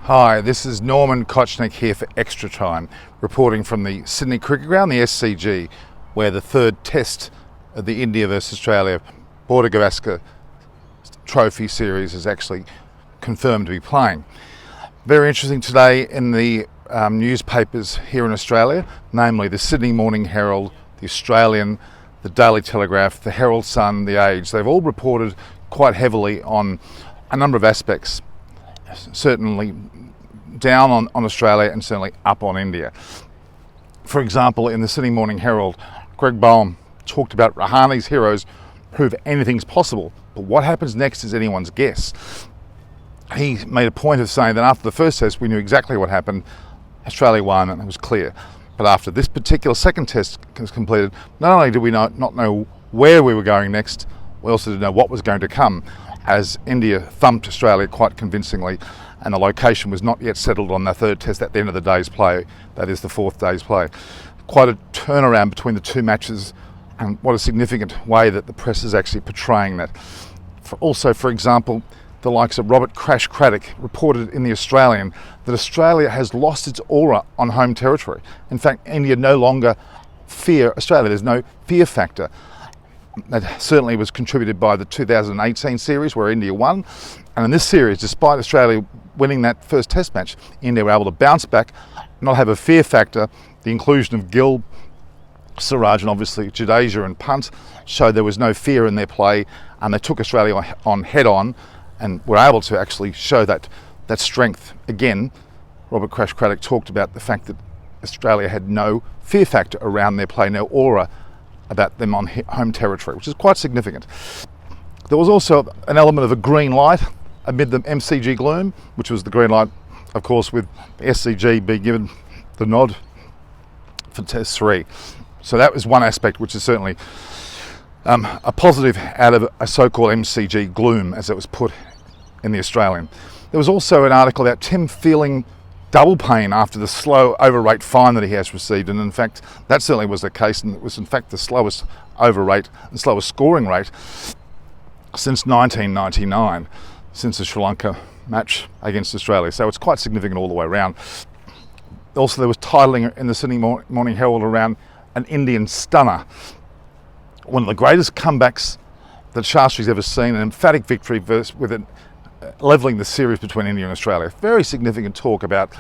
Hi, this is Norman Kochannek here for Xtratime, reporting from the Sydney Cricket Ground, the SCG, where the third test of the India versus Australia Border Gavaskar Trophy series is actually confirmed to be playing. Very interesting today in the newspapers here in Australia, namely the Sydney Morning Herald, the Australian, the Daily Telegraph, the Herald Sun, the Age. They've all reported quite heavily on a number of aspects, certainly down on Australia and certainly up on India. For example, in the Sydney Morning Herald, Greg Boehm talked about Rahani's heroes prove anything's possible, but what happens next is anyone's guess. He made a point of saying that after the first test we knew exactly what happened. Australia won and it was clear. But after this particular second test was completed, not only did we not know where we were going next, we also didn't know what was going to come, as India thumped Australia quite convincingly, and the location was not yet settled on the third test at the end of the day's play, that is the fourth day's play. Quite a turnaround between the two matches, and what a significant way that the press is actually portraying that. Also, for example, the likes of Robert Crash Craddock reported in the Australian that Australia has lost its aura on home territory. In fact, India no longer fear Australia. There's no fear factor. That certainly was contributed by the 2018 series where India won. And in this series, despite Australia winning that first test match, India were able to bounce back, not have a fear factor. The inclusion of Gill, Siraj and obviously Jadeja and Punt showed there was no fear in their play, and they took Australia on head on and were able to actually show that strength. Again, Robert Crash Craddock talked about the fact that Australia had no fear factor around their play, no aura about them on home territory, which is quite significant. There was also an element of a green light amid the MCG gloom, which was the green light, of course, with the SCG being given the nod for Test 3. So that was one aspect which is certainly a positive out of a so-called MCG gloom, as it was put in the Australian. There was also an article about Tim feeling double pain after the slow overrate fine that he has received, and in fact that certainly was the case, and it was in fact the slowest overrate and slowest scoring rate since 1999, since the Sri Lanka match against Australia. So it's quite significant all the way around. Also, there was titling in the Sydney Morning Herald around an Indian stunner, one of the greatest comebacks that Shastri's ever seen, an emphatic victory with it levelling the series between India and Australia. Very significant talk about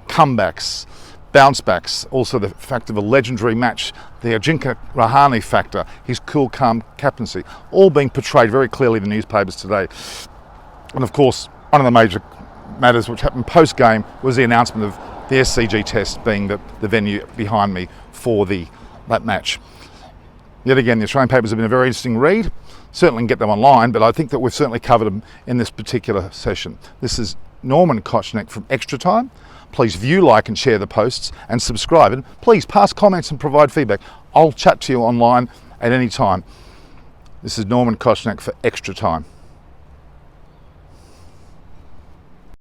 comebacks, bounce backs, also the fact of a legendary match, the Ajinkya Rahane factor, his cool, calm captaincy, all being portrayed very clearly in the newspapers today. And of course, one of the major matters which happened post-game was the announcement of the SCG test being the venue behind me for that match. Yet again, the Australian papers have been a very interesting read. Certainly can get them online, but I think that we've certainly covered them in this particular session. This is Norman Kochannek from Xtratime. Please view, like and share the posts and subscribe, and please pass comments and provide feedback. I'll chat to you online at any time. This is Norman Kochannek for Xtratime.